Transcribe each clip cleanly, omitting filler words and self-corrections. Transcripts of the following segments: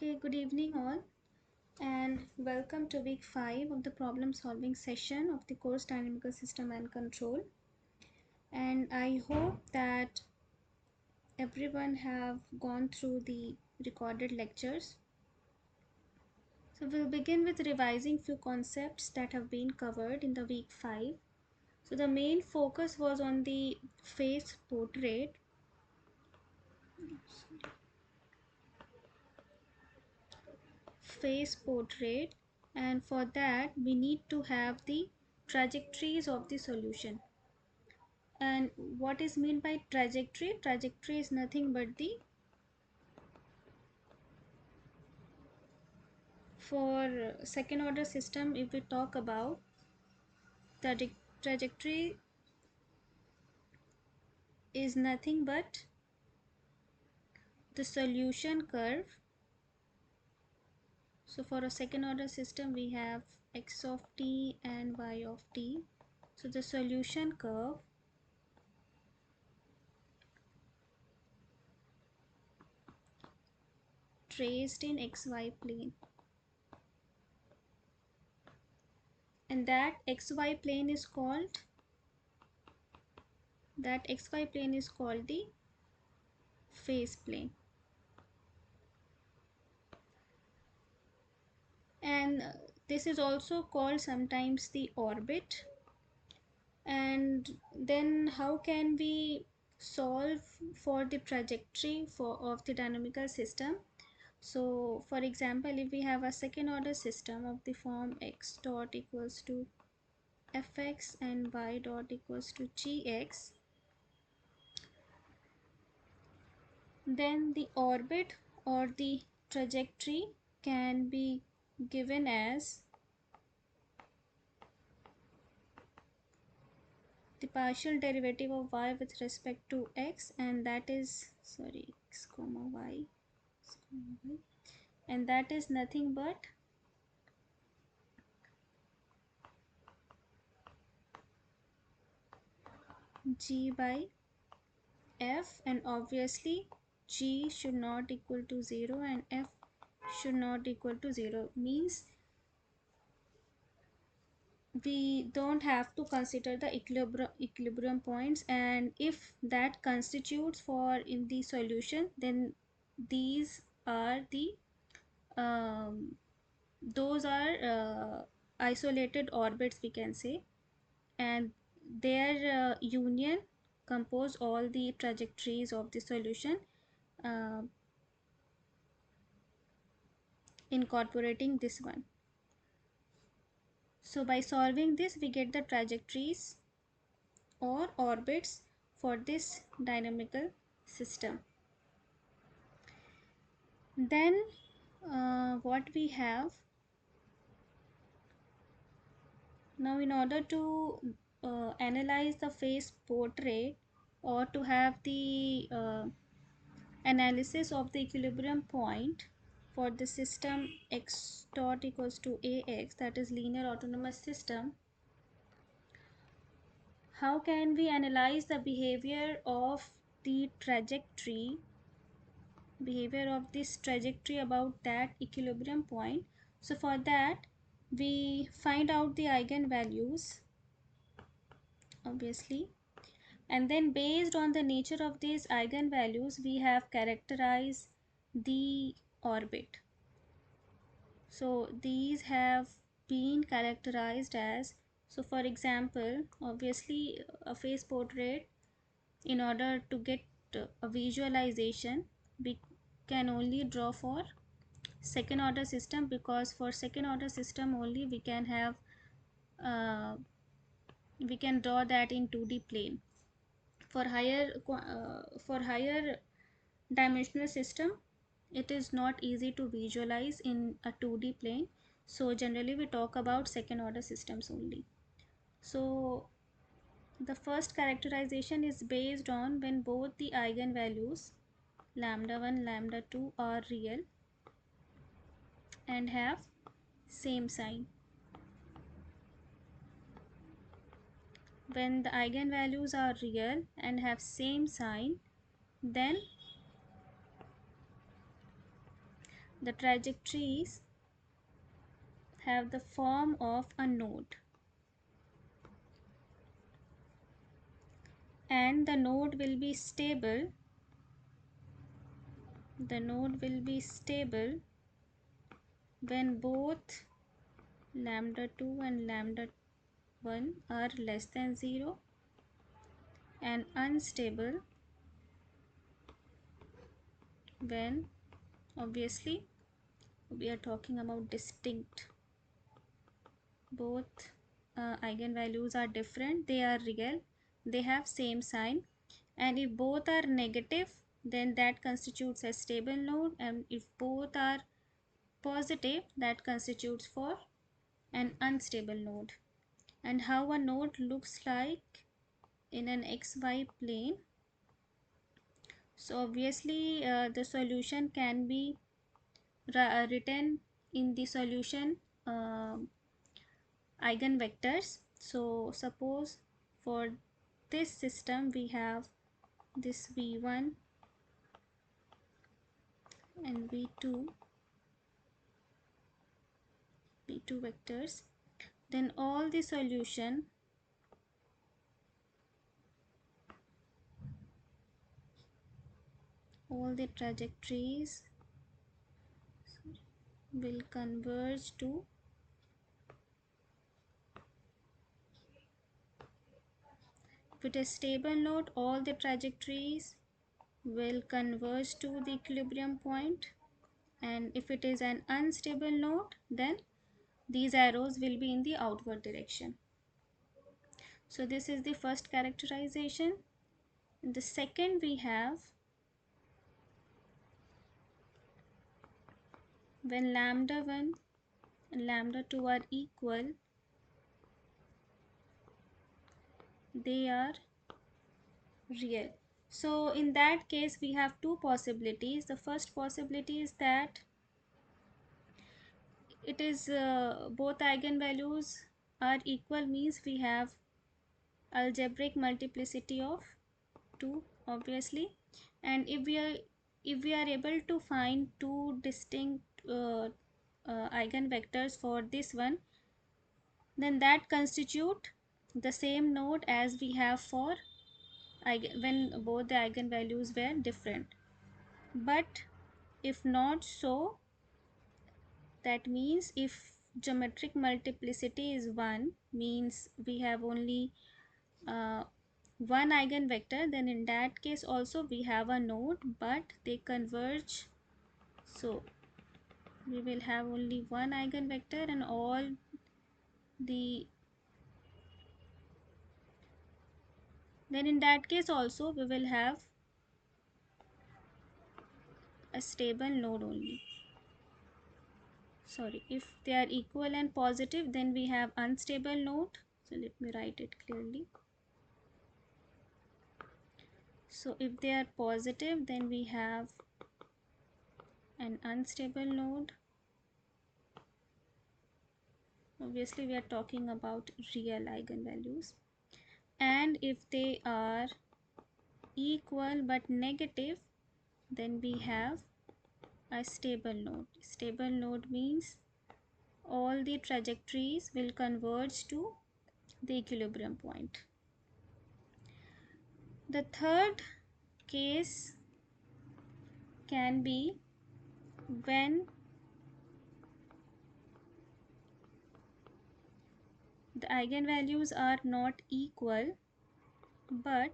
Okay, good evening all, and welcome to week 5 of the problem solving session of the course Dynamical System and Control. And I hope that everyone have gone through the recorded lectures. So we'll begin with revising few concepts that have been covered in the week 5. So the main focus was on the face portrait. And for that we need to have the trajectories of the solution. And what is meant by trajectory? Trajectory is nothing but the for second order system. If we talk about trajectory is nothing but the solution curve. So for a second order system we have x of t and y of t. So the solution curve traced in xy plane, and that xy plane is called the face plane. And this is also called sometimes the orbit. And then how can we solve for the trajectory of the dynamical system? So for example, if we have a second order system of the form x dot equals to fx and y dot equals to gx, then the orbit or the trajectory can be given as the partial derivative of y with respect to x, and that is x comma y, and that is nothing but g by f. And obviously g should not equal to 0 and f should not equal to 0, means we don't have to consider the equilibrium points. And if that constitutes for in the solution, then these are the those are isolated orbits, we can say, and their union compose all the trajectories of the solution, uh, incorporating this one. So by solving this we get the trajectories or orbits for this dynamical system. Then what we have now, in order to analyze the face portrait, or to have the analysis of the equilibrium point for the system x dot equals to ax, that is linear autonomous system, how can we analyze the behavior of this trajectory about that equilibrium point? So for that we find out the eigenvalues, obviously, and then based on the nature of these eigenvalues we have characterized the orbit. So these have been characterized as, so for example, obviously a face portrait, in order to get a visualization, we can only draw for second order system, because for second order system only we can have we can draw that in 2D plane. For higher dimensional system it is not easy to visualize in a 2D plane, so generally we talk about second order systems only. So the first characterization is based on when both the eigenvalues lambda 1 lambda 2 are real and have same sign. When the eigenvalues are real and have same sign, then the trajectories have the form of a node, and the node will be stable. The node will be stable when both lambda 2 and lambda 1 are less than 0, and unstable when, obviously, we are talking about distinct. Both eigenvalues are different, they are real, they have same sign, and if both are negative, then that constitutes a stable node, and if both are positive, that constitutes for an unstable node. And how a node looks like in an xy plane. So obviously the solution can be written in the solution eigenvectors. So suppose for this system we have this v1 and v2 vectors, then all the solution all the trajectories will converge to if it is stable node, all the trajectories will converge to the equilibrium point, and if it is an unstable node, then these arrows will be in the outward direction. So this is the first characterization. In the second we have when lambda 1 and lambda 2 are equal, they are real. So in that case we have two possibilities. The first possibility is that it is both eigenvalues are equal, means we have algebraic multiplicity of 2, obviously, and if we are able to find two distinct eigenvectors for this one, then that constitute the same node as we have for when both the eigenvalues were different. But if not so, that means if geometric multiplicity is 1, means we have only one eigenvector, then in that case also we have a node, but they converge. So we will have only one eigenvector, and all the then in that case also we will have a stable node only. Sorry, if they are equal and positive, then we have unstable node. So let me write it clearly. So if they are positive, then we have an unstable node. Obviously we are talking about real eigenvalues. And if they are equal but negative, then we have a stable node. Stable node means all the trajectories will converge to the equilibrium point. The third case can be when the eigenvalues are not equal but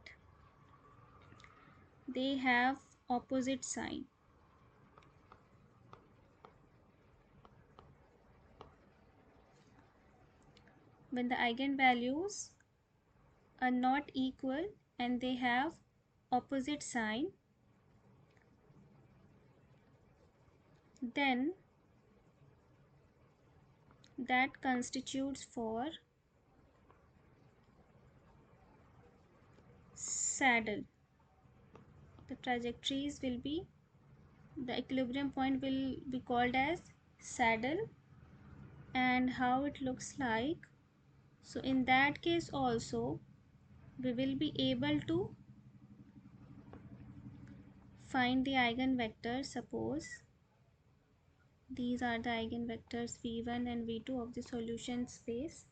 they have opposite sign. When the eigenvalues are not equal and they have opposite sign, then that constitutes for saddle. The trajectories will be, the equilibrium point will be called as saddle. And how it looks like, so in that case also we will be able to find the eigenvector. Suppose These are the eigenvectors v1 and v2 of the solution space.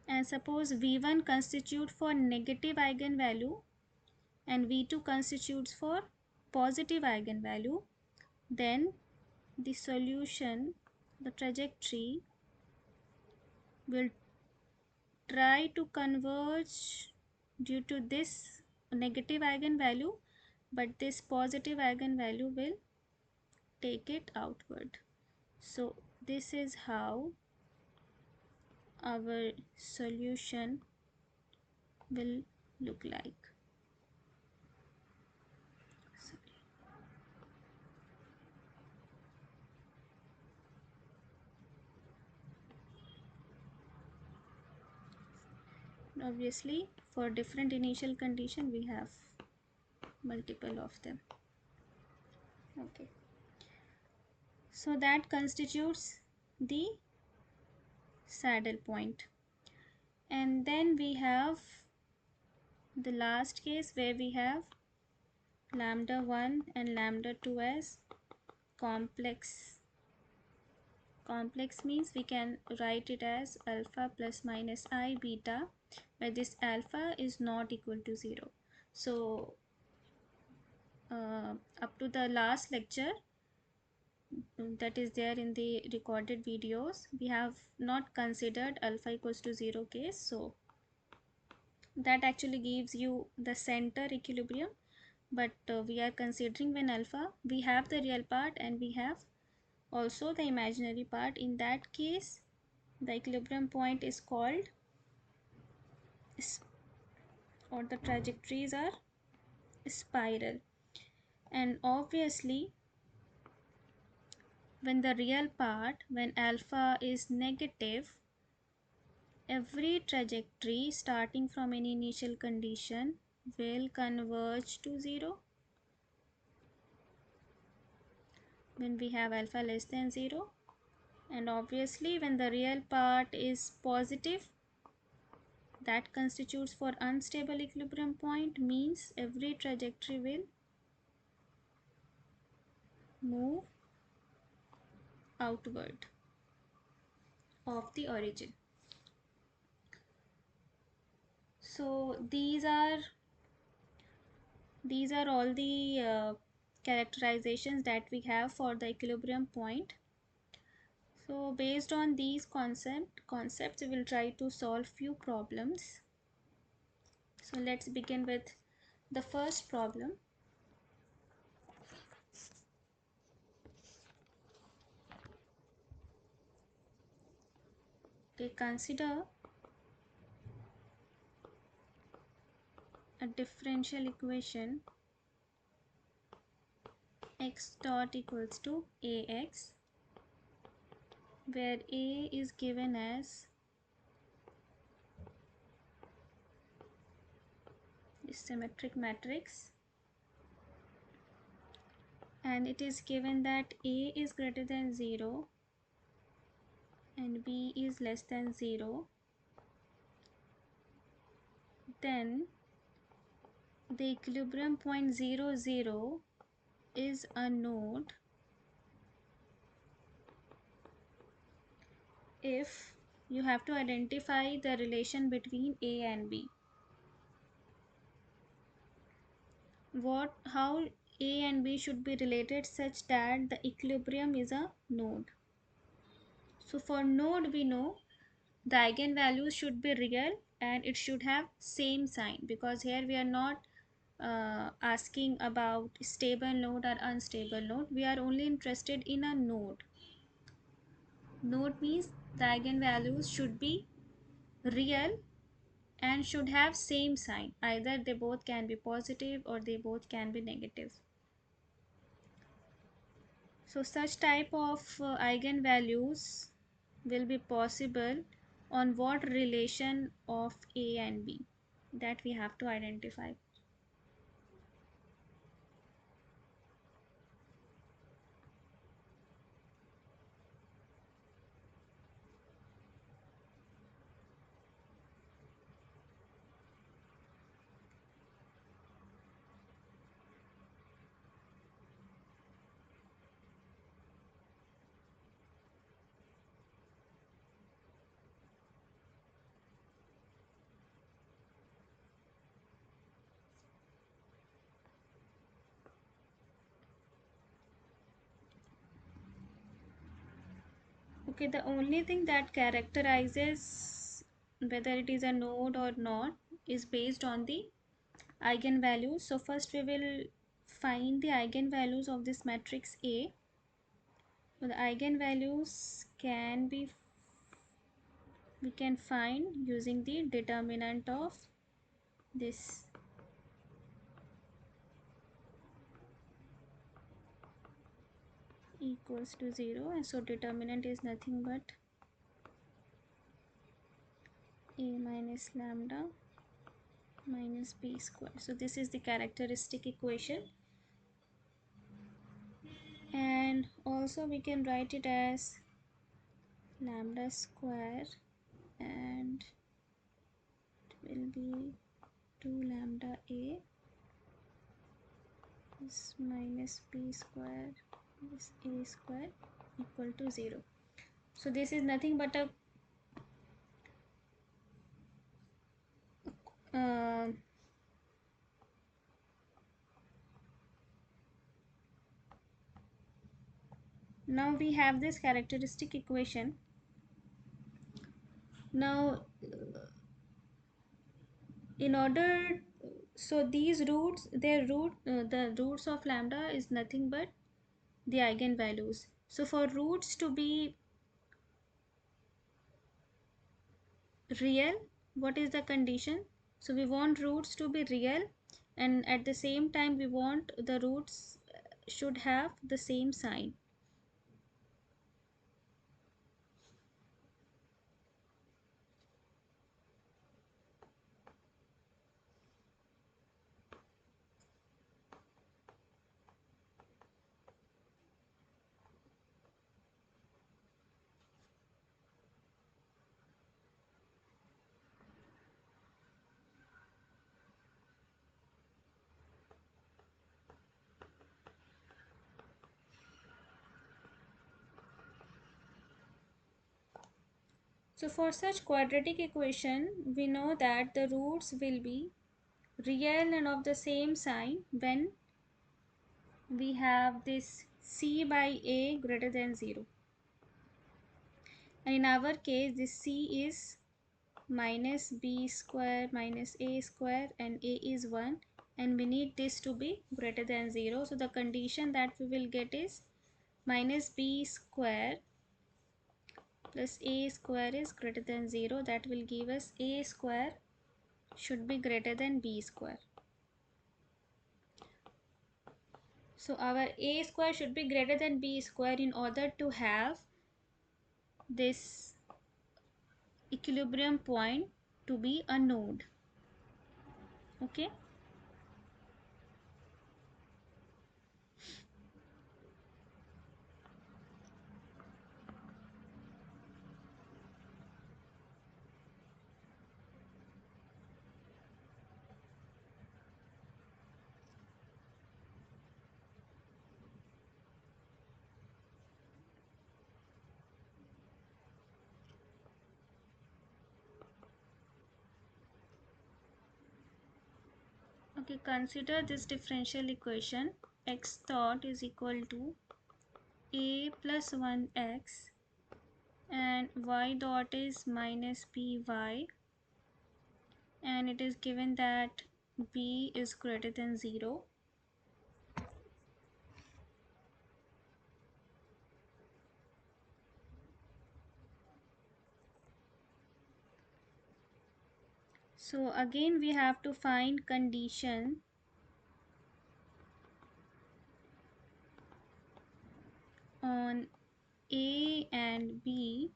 And suppose v1 constitutes for negative eigenvalue and v2 constitutes for positive eigenvalue, then the solution, the trajectory, will try to converge due to this negative eigenvalue, but this positive eigenvalue will take it outward. So this is how our solution will look like. Obviously, for different initial condition, we have multiple of them. Okay. So that constitutes the saddle point. And then we have the last case where we have lambda 1 and lambda 2 as complex. Complex means we can write it as alpha plus minus I beta, where this alpha is not equal to 0. So up to the last lecture that is there in the recorded videos, we have not considered alpha equals to 0 case. So that actually gives you the center equilibrium, but we are considering when alpha, we have the real part and we have also the imaginary part. In that case, the equilibrium point is called, or the trajectories are spiral. And obviously, when the real part, when alpha is negative, every trajectory starting from any initial condition will converge to 0 when we have alpha less than 0. And obviously, when the real part is positive, that constitutes for unstable equilibrium point, means every trajectory will move outward of the origin. So these are all the characterizations that we have for the equilibrium point. So based on these concepts, we will try to solve few problems. So let's begin with the first problem. Okay, consider a differential equation x dot equals to ax, where A is given as a symmetric matrix, and it is given that A is greater than 0 and B is less than 0. Then the equilibrium point 0, 0 is a node if you have to identify the relation between A and B. How A and B should be related such that the equilibrium is a node. So for node, we know the eigenvalues should be real and it should have same sign, because here we are not asking about stable node or unstable node. We are only interested in a node. Node means the eigenvalues should be real and should have same sign. Either they both can be positive or they both can be negative. So such type of eigenvalues will be possible on what relation of A and B, that we have to identify. Okay, the only thing that characterizes whether it is a node or not is based on the eigenvalues. So first we will find the eigenvalues of this matrix A. So the eigenvalues we can find using the determinant of this. Equals to 0, and so determinant is nothing but A minus lambda minus B square. So this is the characteristic equation, and also we can write it as lambda square, and it will be 2 lambda A is minus B square is A square equal to 0. So this is nothing but a uh, now we have this characteristic equation. Now in order, so these roots, the roots of lambda is nothing but the eigenvalues. So for roots to be real, what is the condition? So we want roots to be real, and at the same time we want the roots should have the same sign. So for such quadratic equation, we know that the roots will be real and of the same sign when we have this c by a greater than 0. And in our case, this c is minus b square minus a square, and a is 1, and we need this to be greater than 0. So the condition that we will get is minus b square plus a square is greater than 0. That will give us a square should be greater than b square. So our a square should be greater than b square in order to have this equilibrium point to be a node. Okay. Okay, consider this differential equation. X dot is equal to a plus 1x, and y dot is minus by, and it is given that b is greater than 0. So again we have to find condition on a and b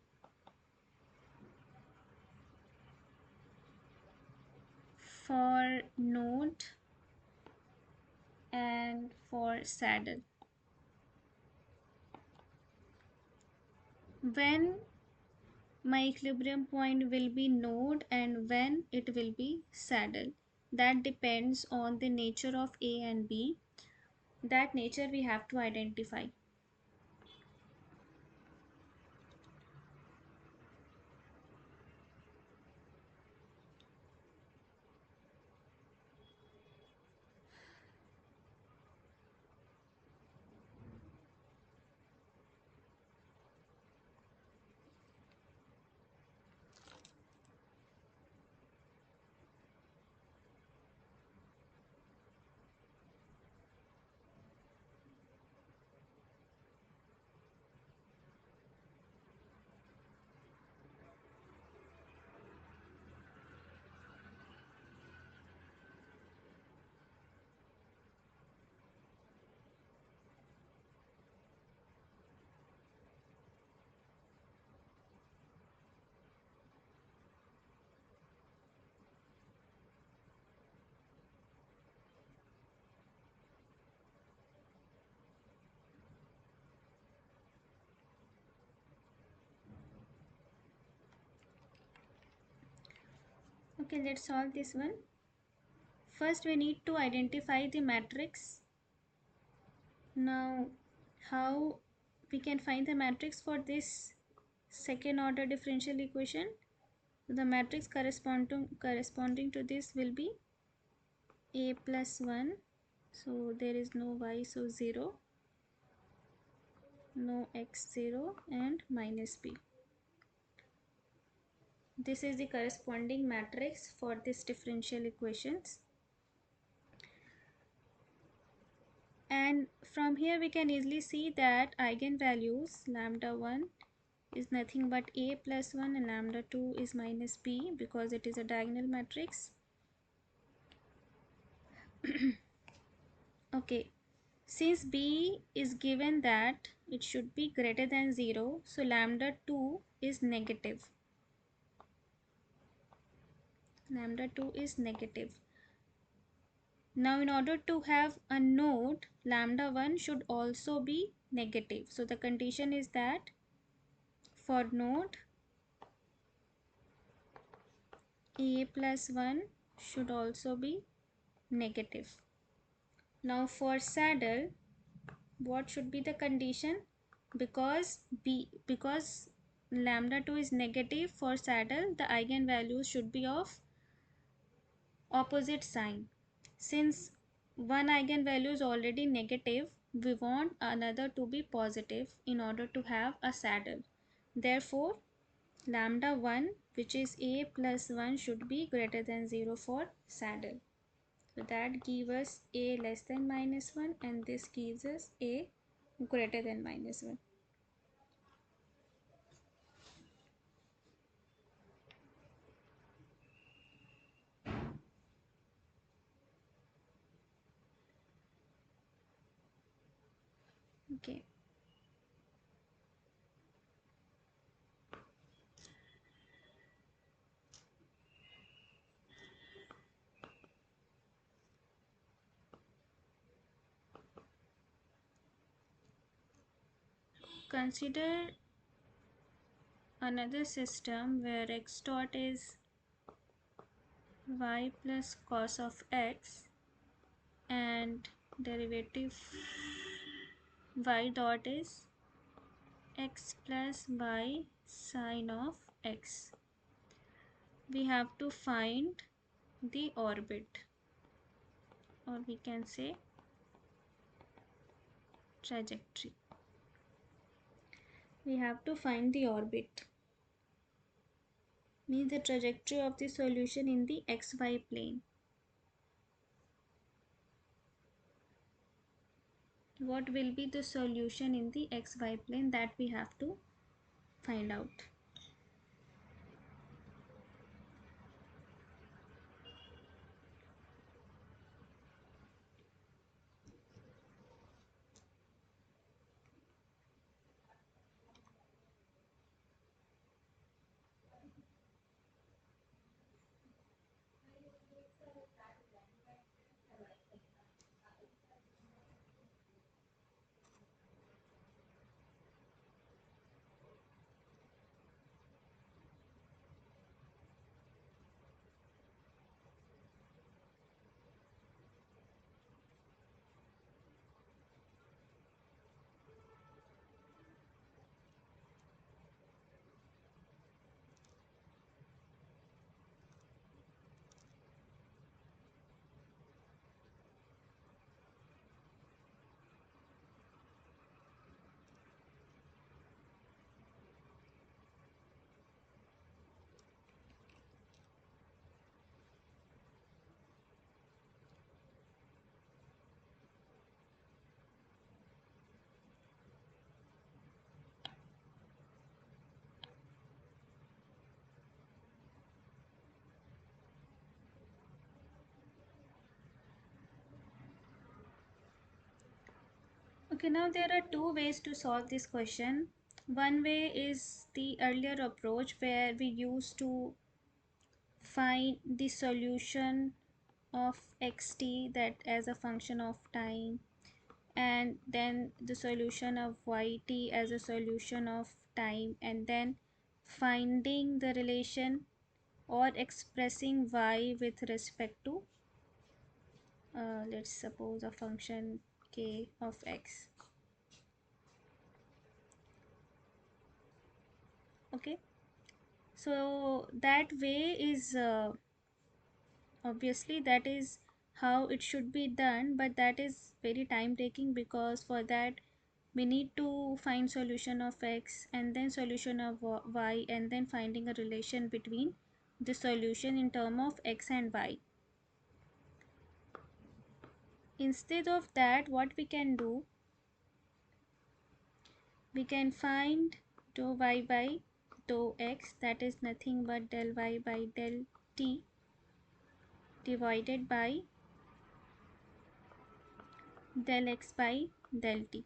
for node and for saddle. When my equilibrium point will be node and when it will be saddle, that depends on the nature of a and b. That nature we have to identify. Okay, let's solve this one. First we need to identify the matrix. Now how we can find the matrix for this second order differential equation? The matrix corresponding to this will be a plus 1, so there is no y, so 0, no x, 0, and minus b. This is the corresponding matrix for this differential equations. And from here we can easily see that eigenvalues lambda 1 is nothing but a plus 1 and lambda 2 is minus b because it is a diagonal matrix. Okay, since b is given that it should be greater than 0, so lambda 2 is negative. Lambda 2 is negative. Now in order to have a node, lambda 1 should also be negative. So the condition is that for node a plus 1 should also be negative. Now for saddle, what should be the condition? Because lambda 2 is negative, for saddle the eigenvalues should be of opposite sign. Since one eigenvalue is already negative, we want another to be positive in order to have a saddle. Therefore lambda 1, which is a plus 1, should be greater than 0 for saddle. So that gives us a less than minus 1 and this gives us a greater than minus 1. Okay. Consider another system where x dot is y plus cos of x and derivative y dot is x plus y sine of x. We have to find the orbit, or we can say trajectory. We have to find the orbit, means the trajectory of the solution in the xy plane. What will be the solution in the xy plane, that we have to find out. Okay, now there are two ways to solve this question. One way is the earlier approach where we used to find the solution of xt, that as a function of time, and then the solution of yt as a solution of time, and then finding the relation or expressing y with respect to let's suppose a function k of x. Okay, so that way is obviously that is how it should be done, but that is very time taking, because for that we need to find solution of x and then solution of y, and then finding a relation between the solution in term of x and y. Instead of that, what we can do, we can find dou y by dou x, that is nothing but del y by del t divided by del x by del t.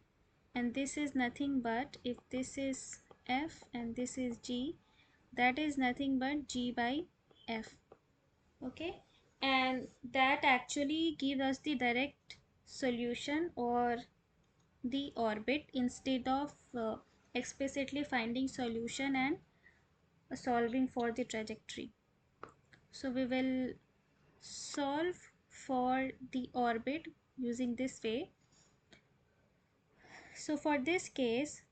And this is nothing but, if this is f and this is g, that is nothing but g by f. Okay, and that actually gives us the direct solution or the orbit, instead of explicitly finding solution and solving for the trajectory. So we will solve for the orbit using this way. So for this case,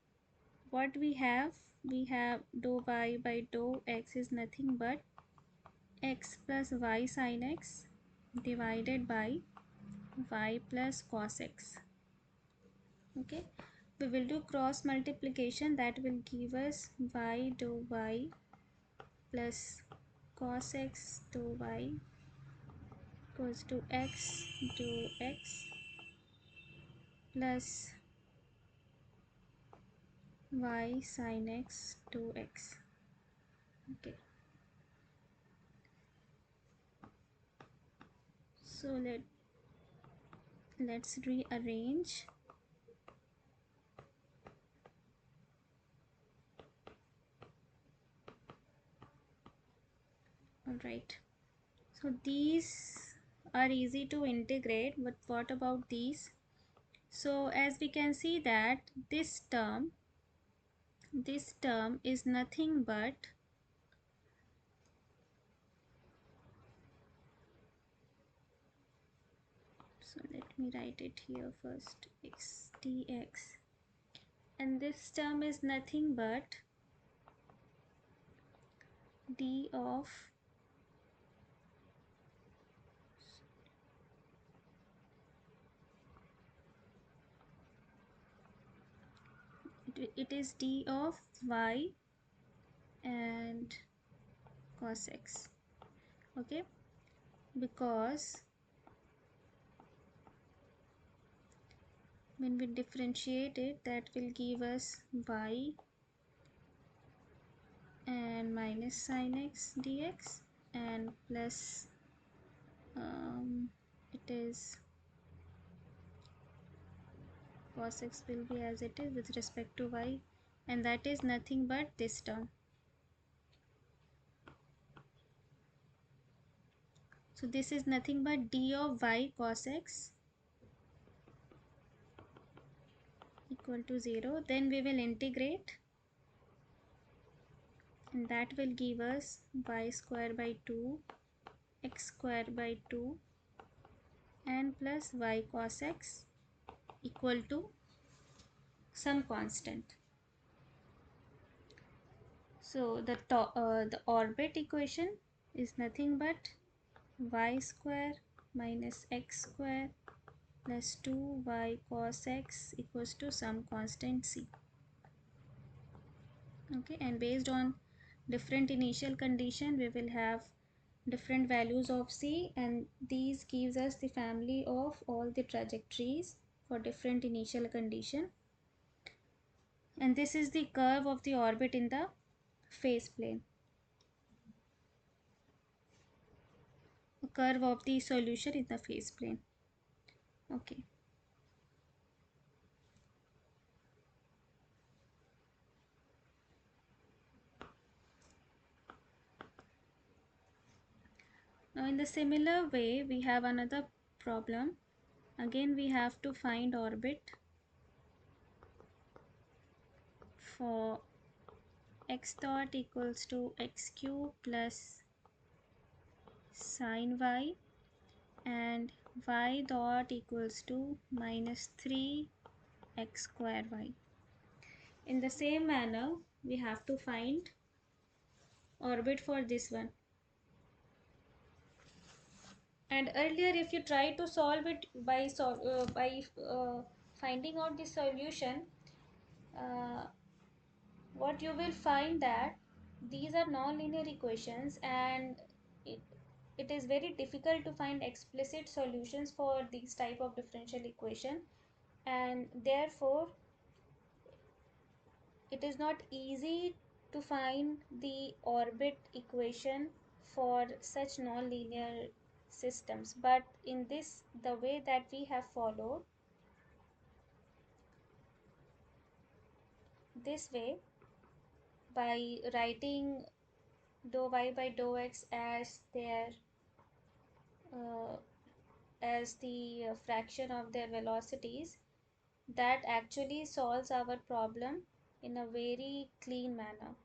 what we have dou y by dou x is nothing but x plus y sin x divided by y plus cos x. Okay, we will do cross multiplication, that will give us y dou y plus cos x dou y equals to x dou x plus y sin x dou x. Okay, so let's rearrange. All right, so these are easy to integrate, but what about these? So as we can see that this term is nothing but so let me write it here first, x dx, and this term is nothing but d of it is d of y and cos x. Okay, because when we differentiate it, that will give us y and minus sin x dx and plus it is cos x will be as it is with respect to y, and that is nothing but this term. So this is nothing but d of y cos x equal to 0. Then we will integrate, and that will give us y square by 2 x square by 2 and plus y cos x equal to some constant. So the orbit equation is nothing but y square minus x square plus 2y cos x equals to some constant c. Okay, and based on different initial condition, we will have different values of c, and these gives us the family of all the trajectories for different initial condition. And this is the curve of the orbit in the phase plane, a curve of the solution in the phase plane. Okay, now in the similar way we have another problem. Again we have to find orbit for x dot equals to x cube plus sine y, and y dot equals to minus 3x square y. In the same manner, we have to find orbit for this one. And earlier, if you try to solve it by finding out the solution, uh, what you will find that these are non-linear equations, and it, it is very difficult to find explicit solutions for these type of differential equation, and therefore it is not easy to find the orbit equation for such non-linear systems. But in this, the way that we have followed, this way, by writing dou y by dou x as their uh, as the fraction of their velocities, that actually solves our problem in a very clean manner.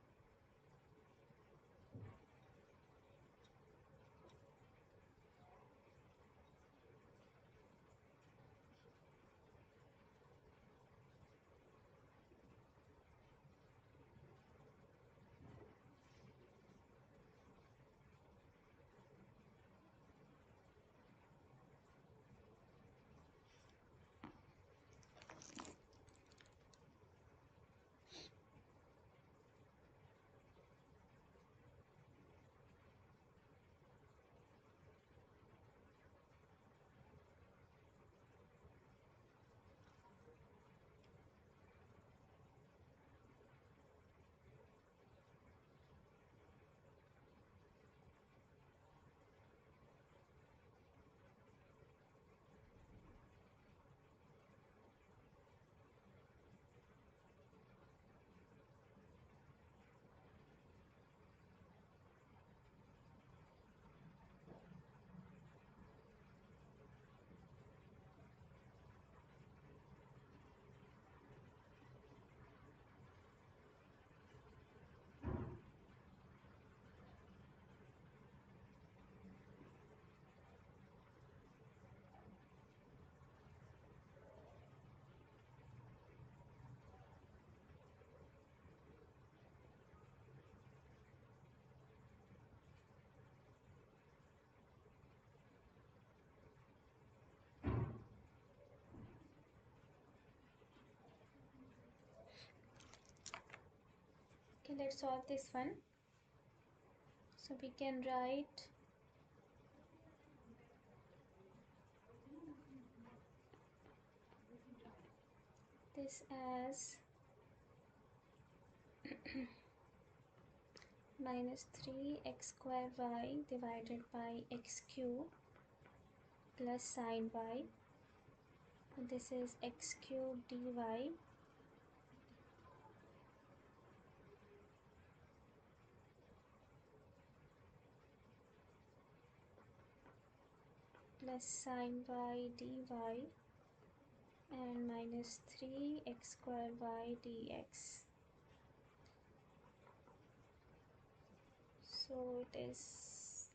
Okay, let's solve this one. So we can write this as minus 3x square y divided by x cube plus sine y. This is x cube dy plus sine y dy and minus 3x square y dx. So it is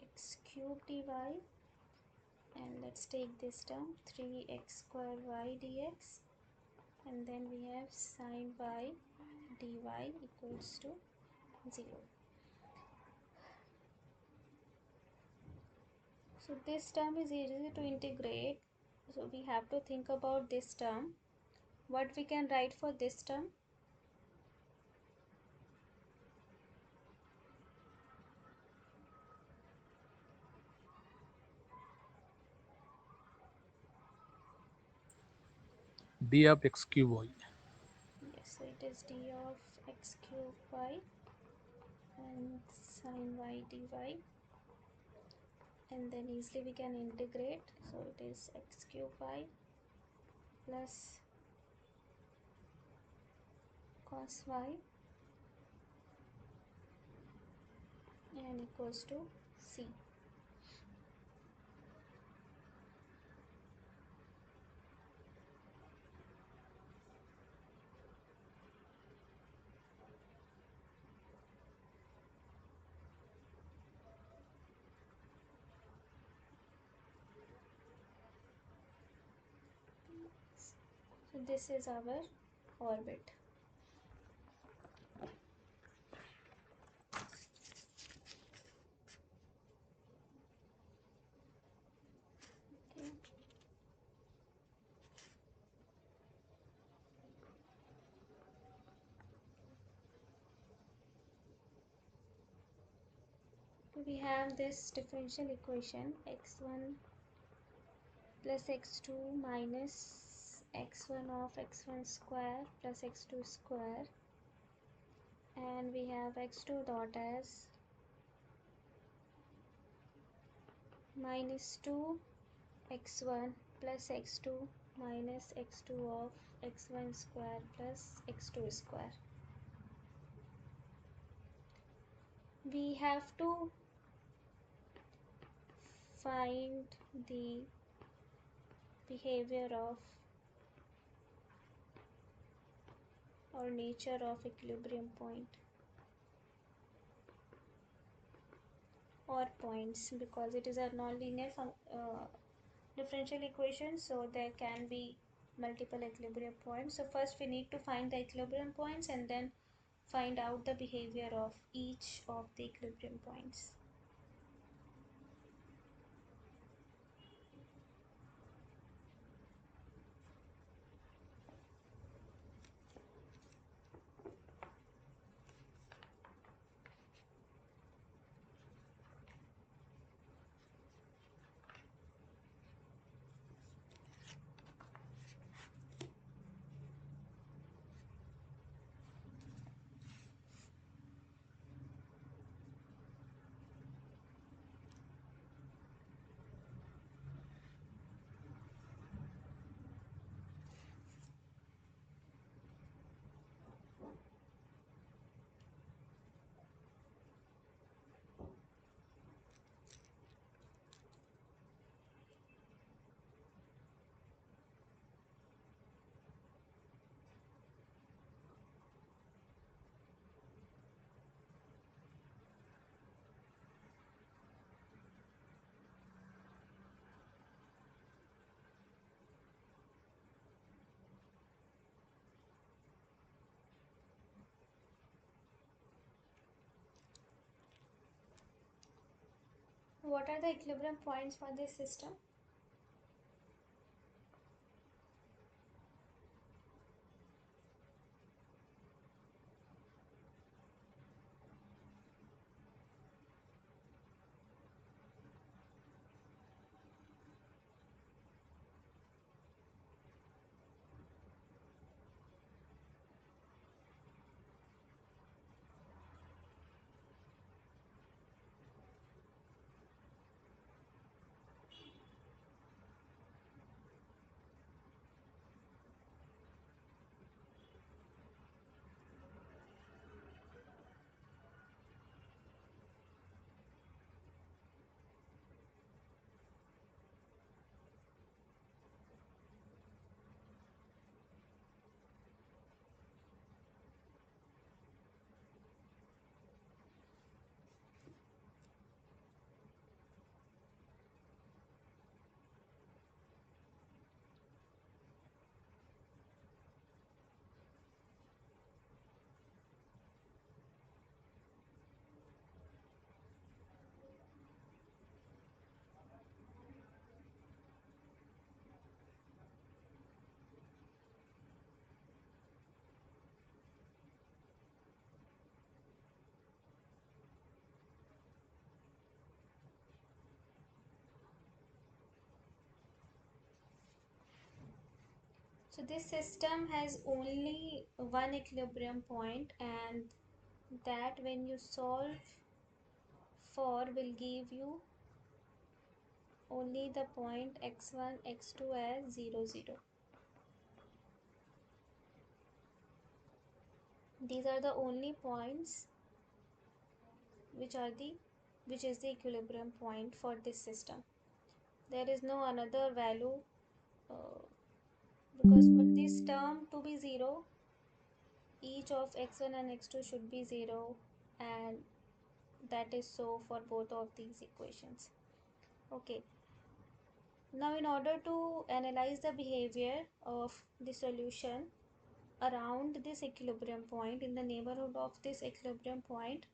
x cube dy, and let's take this term 3x square y dx, and then we have sine y dy equals to 0. So this term is easy to integrate, so we have to think about this term. What we can write for this term? d of x cube y. Yes, so it is d of x cube y and sine y dy, and then easily we can integrate. So it is x cube y plus cos y and equals to c. So this is our orbit. Okay. We have this differential equation x1 plus x2 minus x1 of x1 square plus x2 square, and we have x2 dot as minus 2 x1 plus x2 minus x2 of x1 square plus x2 square. We have to find the behavior of or nature of equilibrium point or points, because it is a nonlinear differential equation, so there can be multiple equilibrium points. So first we need to find the equilibrium points and then find out the behavior of each of the equilibrium points. What are the equilibrium points for this system? So this system has only one equilibrium point, and that when you solve for will give you only the point x1 x2 as 0 0. These are the only points which is the equilibrium point for this system. There is no another value, uh, because for this term to be 0, each of x1 and x2 should be 0, and that is so for both of these equations. Okay, Now, in order to analyze the behavior of the solution around this equilibrium point, in the neighborhood of this equilibrium point,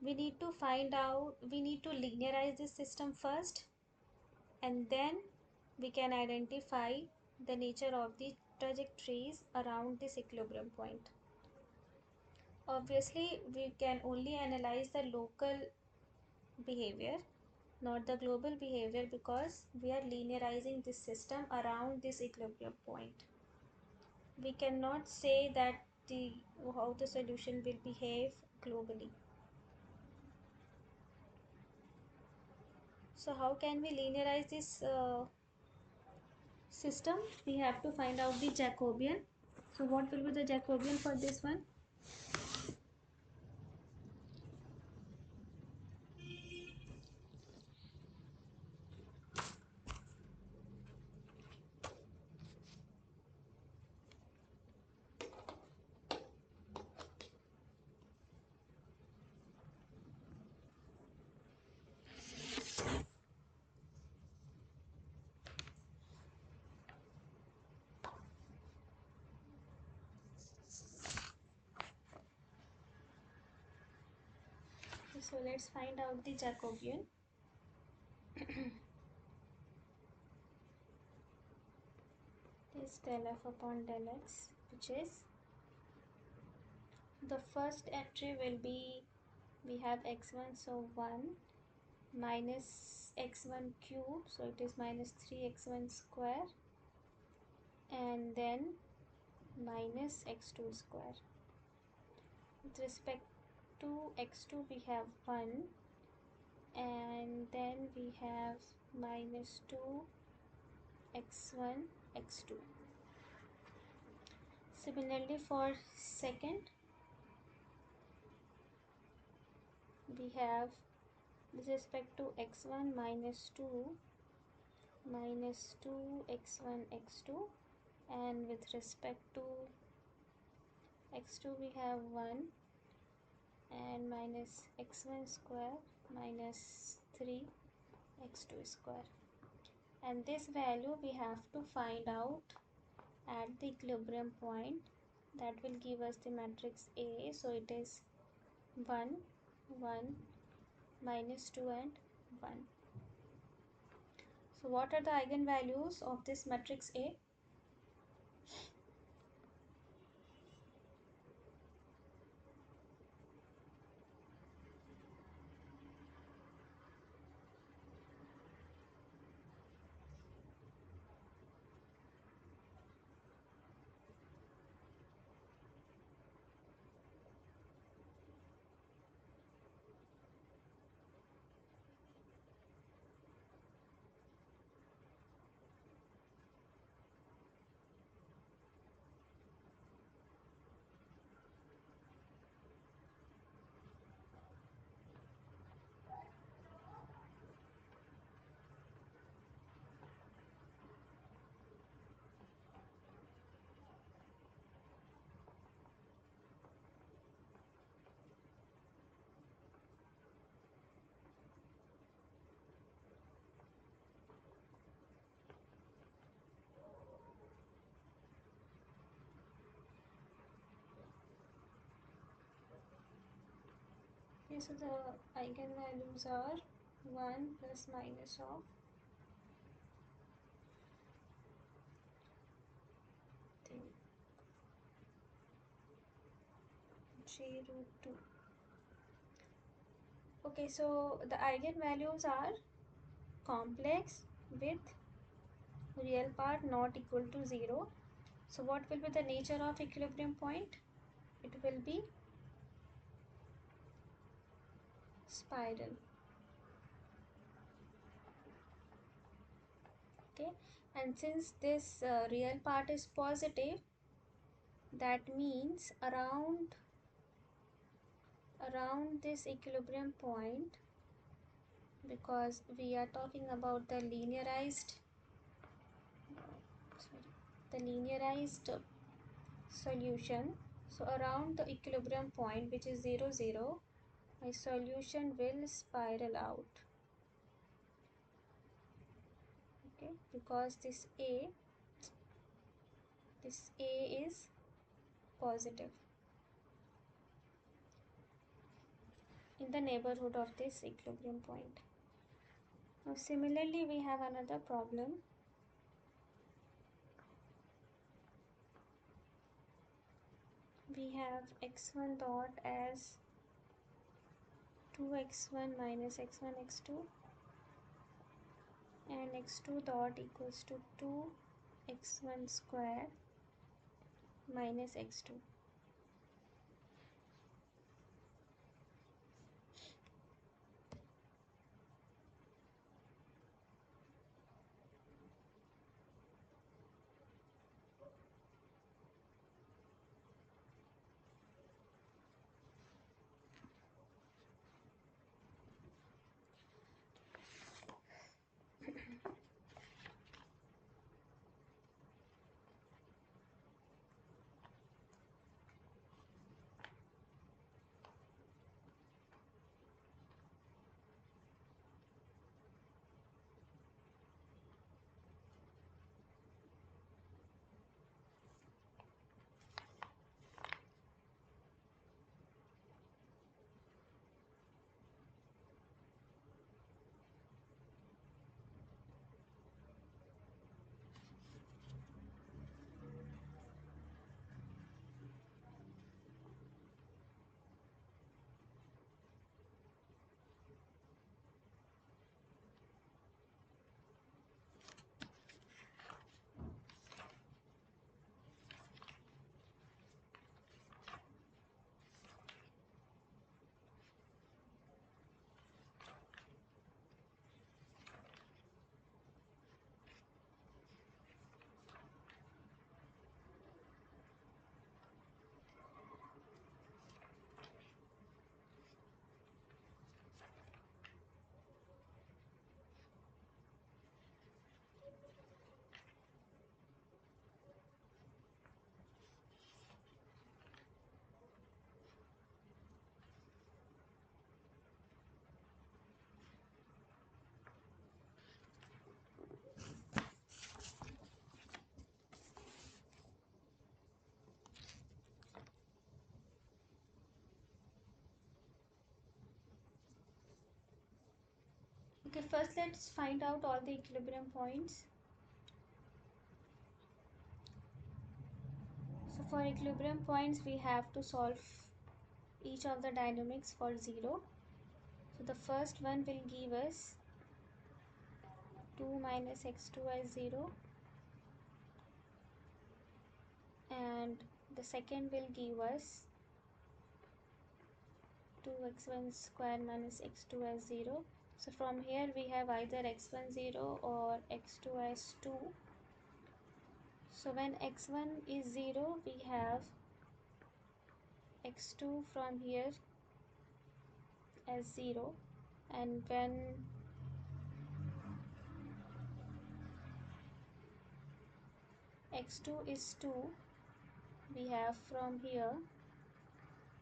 we need to linearize this system first, and then we can identify the nature of the trajectories around this equilibrium point. Obviously, we can only analyze the local behavior, not the global behavior, because we are linearizing this system around this equilibrium point. We cannot say that how the solution will behave globally. So how can we linearize this system? We have to find out the Jacobian. So what will be the Jacobian for this one? So let's find out the Jacobian. Is del f upon del x, which is the first entry will be, we have x1, so 1 minus x1 cube, so it is minus 3x1 square, and then minus x2 square. With respect to x2 we have 1, and then we have minus 2 x1 x2. Similarly for second, we have with respect to x1 minus 2 x1 x2, and with respect to x2 we have 1 and minus x1 square minus 3 x2 square, and this value we have to find out at the equilibrium point. That will give us the matrix A. So it is 1 1 minus 2 and 1. So what are the eigenvalues of this matrix A? Okay, so the eigenvalues are 1 plus minus of the J root 2. Okay, so the eigenvalues are complex with real part not equal to 0. So what will be the nature of equilibrium point? It will be spiral. Okay, and since this real part is positive, that means around this equilibrium point, because we are talking about the linearized solution, so around the equilibrium point, which is 0 0, my solution will spiral out. because this A is positive in the neighborhood of this equilibrium point. Now similarly we have another problem. We have x1 dot as 2x1 minus x1 x2 and x2 dot equals to 2x1 square minus x2. Okay, first let's find out all the equilibrium points. So for equilibrium points we have to solve each of the dynamics for 0. So the first one will give us 2 minus x2 as 0, and the second will give us 2x1 square minus x2 as 0. So from here we have either x1 0 or x2 as 2. So when x1 is 0 we have x2 from here as 0, and when x2 is 2 we have from here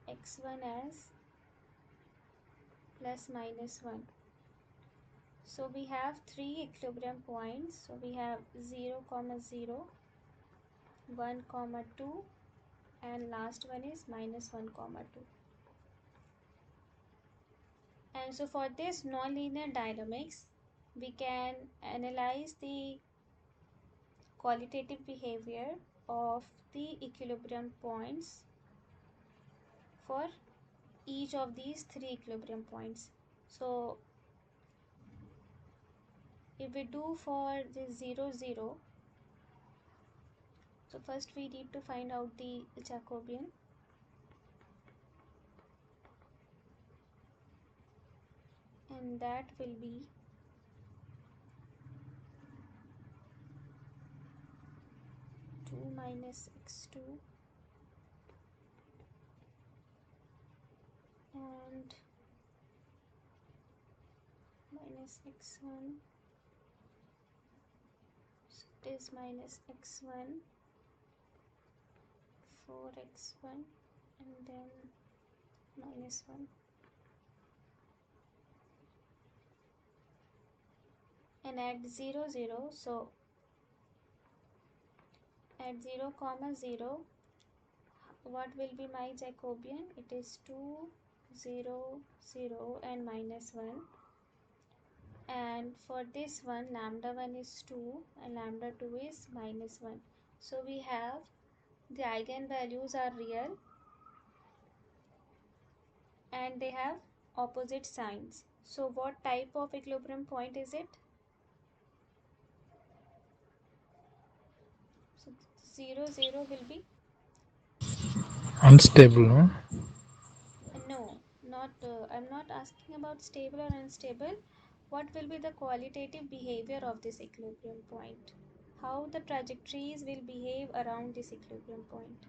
x1 as plus minus 1. So we have three equilibrium points. So we have 0, 0, 1, 2, and last one is minus 1, 2. And so for this nonlinear dynamics, we can analyze the qualitative behavior of the equilibrium points for each of these three equilibrium points. So if we do for the 0, 0, so first we need to find out the Jacobian. And that will be two minus x2 and minus x1. So it is minus x1, 4x1, and then minus 1. And at 0, 0, so At 0 comma 0, what will be my Jacobian? It is 2 0 0 and minus 1. And for this one, lambda 1 is 2 and lambda 2 is minus 1. So we have the eigenvalues are real and they have opposite signs. So what type of equilibrium point is it? So 0 0 will be Unstable, no? no, not I'm not asking about stable or unstable. What will be the qualitative behavior of this equilibrium point? How the trajectories will behave around this equilibrium point?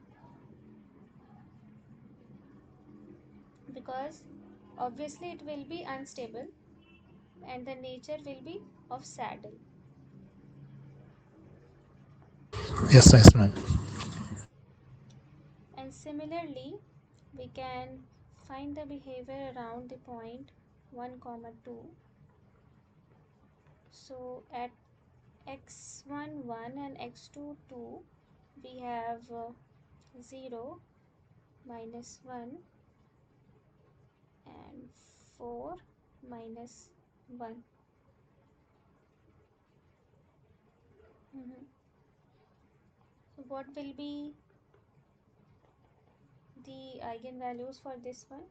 Because obviously it will be unstable and the nature will be of saddle. Yes, ma'am. And similarly, we can find the behavior around the point 1 comma 2. So at x1 1 and x2 2, we have 0 minus 1 and 4 minus 1. Mhm. So what will be the eigenvalues for this one?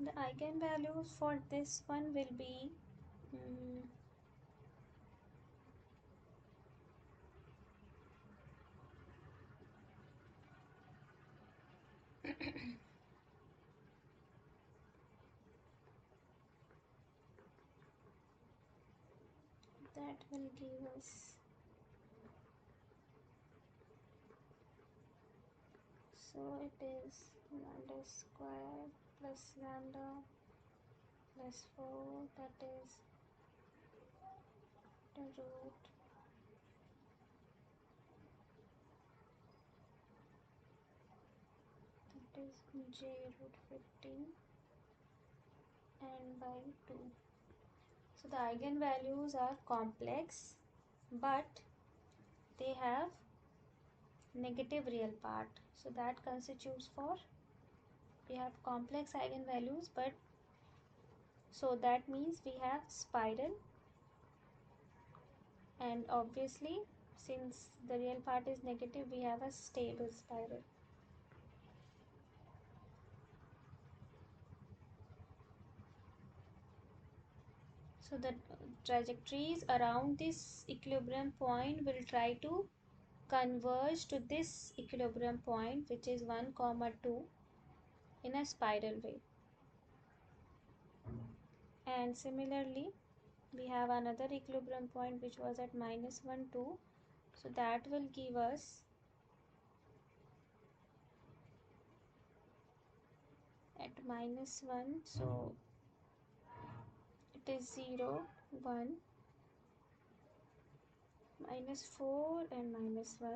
The eigenvalues for this one will be mm, that will give us, so it is lambda square plus lambda plus 4, that is the root, that is j root 15 and by 2. So the eigenvalues are complex but they have negative real part. So that constitutes for, we have complex eigenvalues but, so that means we have spiral, and obviously since the real part is negative we have a stable spiral. So the trajectories around this equilibrium point will try to converge to this equilibrium point, which is 1 comma 2, in a spiral way. And similarly we have another equilibrium point which was at minus 1 2, so that will give us at minus 1, so it is 0 1 minus 4 and minus 1.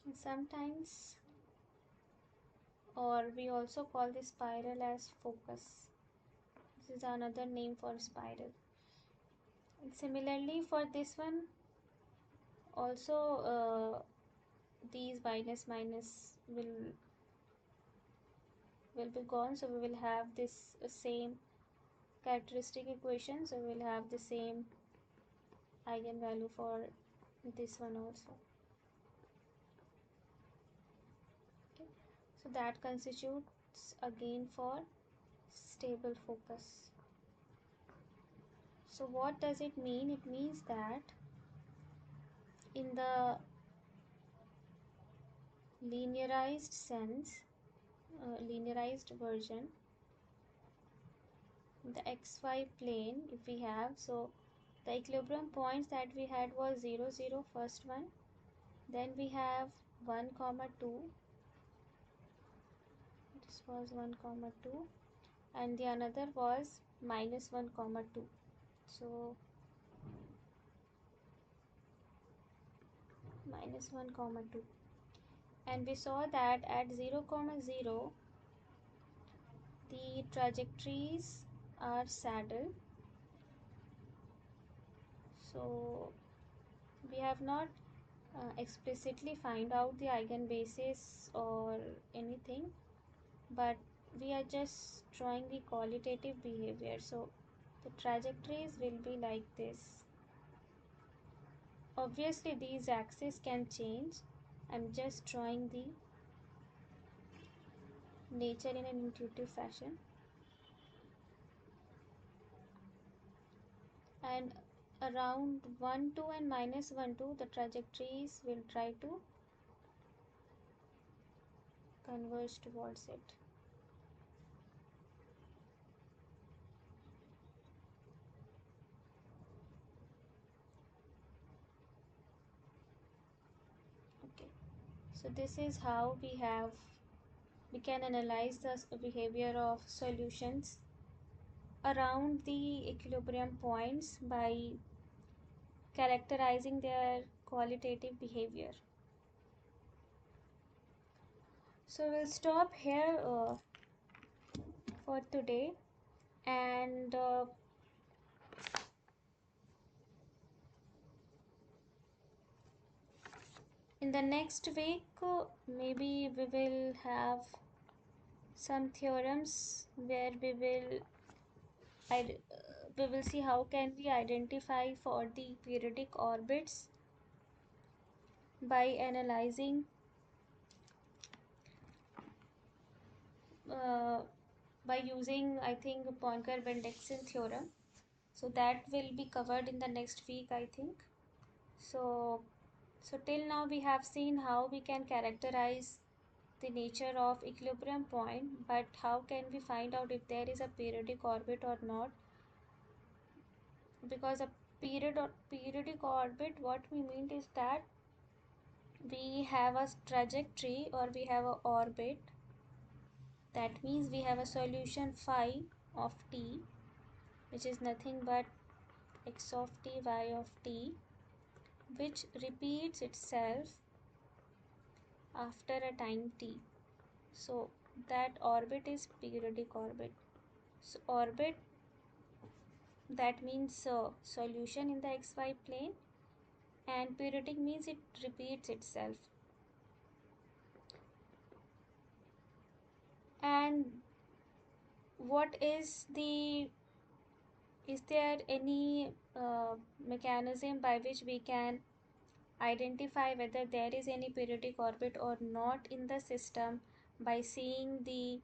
And sometimes, or we also call this spiral as focus. This is another name for spiral. And similarly for this one also, these minus minus will be gone, so we will have this same characteristic equation, so we will have the same eigenvalue for this one also. Okay, so that constitutes again for stable focus. So what does it mean? It means that in the linearized sense, linearized version, the xy plane, if we have, so the equilibrium points that we had was 0 0, first one, then we have 1 comma 2, this was 1 comma 2, and the another was minus 1 comma 2. So minus 1 comma 2, and we saw that at 0 comma 0 the trajectories are saddle. So we have not explicitly find out the eigenbasis or anything, but we are just drawing the qualitative behavior. So the trajectories will be like this. Obviously these axes can change. I'm just drawing the nature in an intuitive fashion, and around 1 2 and minus 1 2 the trajectories will try to converge towards it. Okay, so this is how we can analyze the behavior of solutions around the equilibrium points by characterizing their qualitative behavior. So we'll stop here for today, and in the next week maybe we will have some theorems where we will see how can we identify for the periodic orbits by analyzing uh, by using, I think, Poincare-Bendixen theorem. So that will be covered in the next week, I think. So till now we have seen how we can characterize the nature of equilibrium point, but how can we find out if there is a periodic orbit or not? Because a periodic orbit, what we mean is that we have a trajectory or we have a orbit. That means we have a solution phi of t, which is nothing but x of t, y of t, which repeats itself after a time t. So that orbit is periodic orbit. So orbit, that means solution in the xy plane, and periodic means it repeats itself. And what is there any mechanism by which we can identify whether there is any periodic orbit or not in the system by seeing the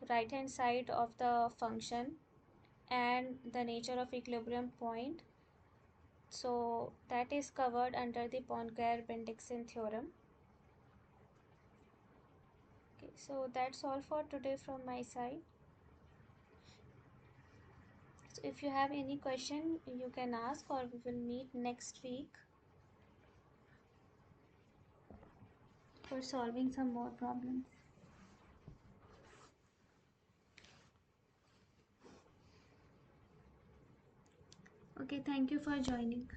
right hand side of the function and the nature of equilibrium point? So that is covered under the Poincare-Bendixen theorem. Okay, so that's all for today from my side. So if you have any question, you can ask, or we will meet next week for solving some more problems. Okay, thank you for joining.